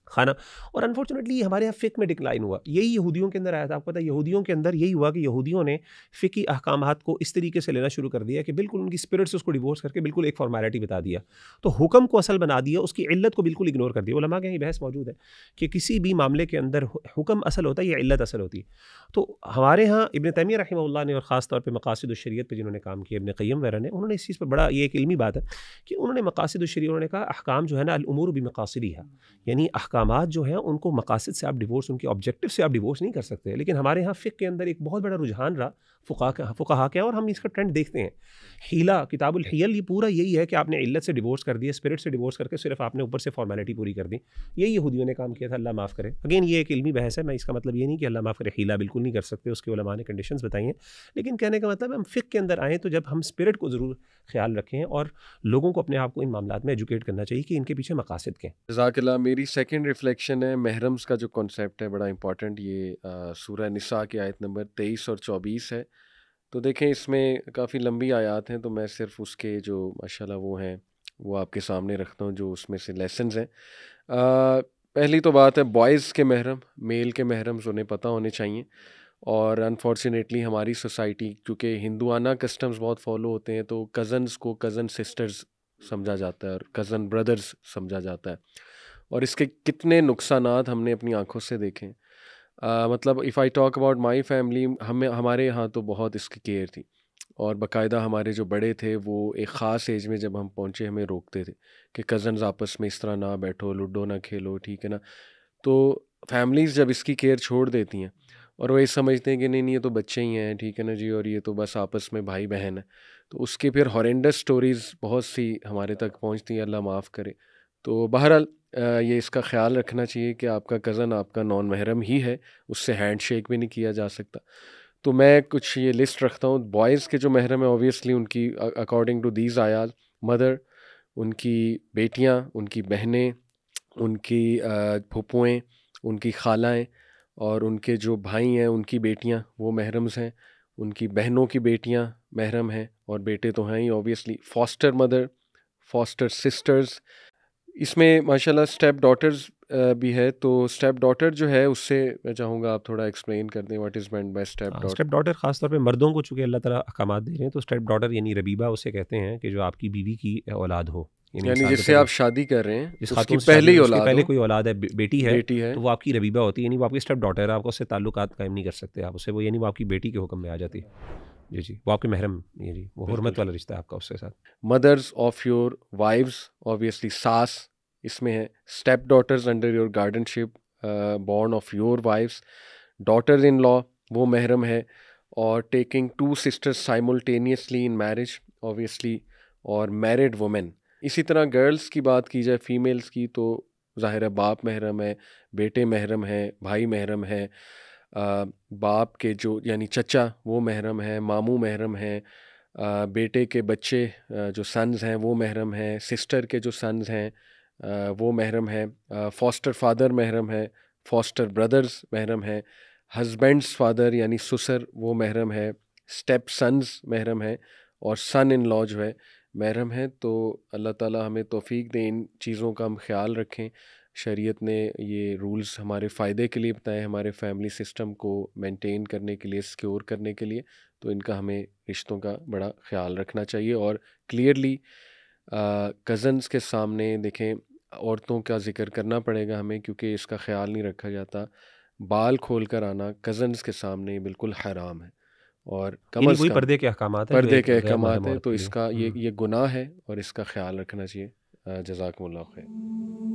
کھانا۔ اور انفارچونیٹلی ہمارے یہاں فقہ میں ڈکلائن ہوا، یہی یہودیوں کے اندر آیا تھا۔ آپ کو پتہ ہے یہودیوں کے اندر یہی ہوا کہ یہودیوں نے فقہی احکامات کو اس طریقے سے لینا شروع کر دیا کہ بالکل ان کی اسپرٹ سے اس کو ڈیورس کر کے بالکل ایک فارمیلٹی بتا دیا، تو حکم کو اصل بنا دیا، اس کی علت کو بالکل اگنور کر دیا۔ علماء کے یہ بحث موجود ہے کہ کسی بھی معاملے کے اندر حکم اصل ہوتا ہے یا علت اصل ہوتی ہے۔ تو ہمارے ہاں ابن تیمیہ رحمہ اللہ نے، اور خاص طور پہ مقاصد الشریعت پہ جنہوں نے کام کیا، ابن قیم وغیرہ نے، انہوں نے اس چیز پر بڑا، یہ ایک علمی بات ہے کہ انہوں نے مقاصد الشریعہ، انہوں نے کہا احکام جو ہے نا الامور بمقاصدها، یعنی احکامات جو ہیں ان کو مقاصد سے آپ ڈیورس، ان کے آبجیکٹو سے آپ ڈیورس نہیں کر سکتے۔ لیکن ہمارے ہاں فقہ کے اندر ایک بہت بڑا رجحان رہا فقہا کے، اور ہم اس کا ٹرینڈ دیکھتے ہیں۔ حیلہ، کتاب الحیل، یہ پورا یہی ہے کہ آپ نے علت سے ڈیورس کر دیا، اسپرٹ سے ڈیورس کر کے صرف آپ نے اوپر سے فارمیلٹی پوری کر دی۔ یہی یہودیوں نے کام کیا تھا، اللہ معاف کرے۔ اگین یہ ایک علمی بحث ہے، میں اس کا مطلب یہ نہیں کہ اللہ معاف کرے حیلہ بالکل نہیں کر سکتے، اس کے علماء نے کنڈیشنز بتائی ہیں، لیکن کہنے کا مطلب ہم فقہ کے اندر آئیں تو جب ہم اسپرٹ کو ضرور خیال رکھیں، اور لوگوں کو اپنے آپ کو ان معاملات میں ایجوکیٹ کرنا چاہیے کہ ان کے پیچھے مقاصد کیا ہیں۔ جزاک اللہ۔ میری سیکنڈ ریفلیکشن ہے محرمز کا جو کانسیپٹ ہے، بڑا امپورٹنٹ، یہ سورہ نساء کی آیت نمبر 23 اور 24 ہے۔ تو دیکھیں اس میں کافی لمبی آیات ہیں، تو میں صرف اس کے جو ماشاءاللہ وہ ہیں وہ آپ کے سامنے رکھتا ہوں، جو اس میں سے لیسنز ہیں۔ پہلی تو بات ہے بوائز کے محرم، میل کے محرمز انہیں پتہ ہونے چاہیے، اور انفارچونیٹلی ہماری سوسائٹی کیونکہ ہندوانہ کسٹمز بہت فالو ہوتے ہیں، تو کزنز کو کزن سسٹرز سمجھا جاتا ہے اور کزن بردرز سمجھا جاتا ہے، اور اس کے کتنے نقصانات ہم نے اپنی آنکھوں سے دیکھے ہیں۔ مطلب if I talk about my family, ہمارے یہاں تو بہت اس کی کیئر تھی، اور باقاعدہ ہمارے جو بڑے تھے وہ ایک خاص ایج میں جب ہم پہنچے ہمیں روکتے تھے کہ کزنز آپس میں اس طرح نہ بیٹھو، لوڈو نہ کھیلو، ٹھیک ہے نا۔ تو فیملیز جب اس کی کیئر چھوڑ دیتی ہیں اور وہ یہ سمجھتے ہیں کہ نہیں یہ تو بچے ہی ہیں، ٹھیک ہے نا جی، اور یہ تو بس آپس میں بھائی بہن ہے، تو اس کے پھر ہارینڈس سٹوریز بہت سی ہمارے تک پہنچتی ہیں، اللہ معاف کرے۔ تو بہرحال یہ اس کا خیال رکھنا چاہیے کہ آپ کا کزن آپ کا نان محرم ہی ہے، اس سے ہینڈ شیک بھی نہیں کیا جا سکتا۔ تو میں کچھ یہ لسٹ رکھتا ہوں. بوائز کے جو محرم ہیں اوبیسلی ان کی اکارڈنگ ٹو دیز آیات مدر، ان کی بیٹیاں، ان کی بہنیں، ان کی پھوپھوئیں، ان کی خالائیں، اور ان کے جو بھائی ہیں ان کی بیٹیاں وہ محرمز ہیں. ان کی بہنوں کی بیٹیاں محرم ہیں، اور بیٹے تو ہیں ہی obviously. Foster mother, foster sisters, اس میں ماشاءاللہ اسٹیپ ڈاٹرز بھی ہے. تو اسٹیپ ڈاٹر جو ہے اس سے میں چاہوں گا آپ تھوڑا ایکسپلین کر دیں what is meant by step daughter. Step daughter خاص طور پہ مردوں کو چونکہ اللہ تعالیٰ احکامات دے رہے ہیں، تو اسٹیپ ڈاٹر یعنی ربیبہ اسے کہتے ہیں کہ جو آپ کی بیوی کی اولاد ہو، یعنی جس سے آپ شادی کر رہے ہیں جس اس خاتون کی پہلی اولاد پہلے ہو، کوئی اولاد ہے، بیٹی ہے، بیٹی ہے، تو وہ آپ کی ربیبہ ہوتی ہے، یعنی وہ آپ کی اسٹیپ ڈاٹر ہے. آپ کو اس سے تعلقات قائم نہیں کر سکتے آپ اسے، وہ یعنی وہ آپ کی بیٹی کے حکم میں آ جاتی ہے. جی جی، وہ آپ کے محرم، جی وہ حرمت والا رشتہ ہے آپ کا اس کے ساتھ. Mothers of your wives obviously ساس اس میں ہے. Step daughters under your guardianship born of your wives. Daughter in law وہ محرم ہے. اور taking two sisters simultaneously in marriage obviously, اور میرڈ وومن. اسی طرح گرلز کی بات کی جائے، فیمیلز کی، تو ظاہر ہے باپ محرم ہے، بیٹے محرم ہیں، بھائی محرم ہیں، باپ کے جو یعنی چچا وہ محرم ہیں، ماموں محرم ہیں، بیٹے کے بچے جو سنز ہیں وہ محرم ہیں، سسٹر کے جو سنز ہیں وہ محرم ہیں، فاسٹر فادر محرم ہے، فاسٹر بردرز محرم ہیں، ہسبینڈس فادر یعنی سسر وہ محرم ہے، اسٹیپ سنز محرم ہیں، اور سن ان لا جو ہے محرم ہے. تو اللہ تعالیٰ ہمیں توفیق دیں ان چیزوں کا ہم خیال رکھیں. شریعت نے یہ رولز ہمارے فائدے کے لیے بتائے، ہمارے فیملی سسٹم کو مینٹین کرنے کے لیے، سیکیور کرنے کے لیے. تو ان کا ہمیں رشتوں کا بڑا خیال رکھنا چاہیے. اور کلیئرلی کزنس کے سامنے دیکھیں عورتوں کا ذکر کرنا پڑے گا ہمیں، کیونکہ اس کا خیال نہیں رکھا جاتا. بال کھول کر آنا کزنس کے سامنے بالکل حرام ہے، اور کم یعنی از وہی کم پردے کے احکامات ہیں، پردے کے غیر محرم احکامات ہیں. عورت تو کے اس لیے. کا یہ گناہ ہے اور اس کا خیال رکھنا چاہیے. جزاکم اللہ خیر.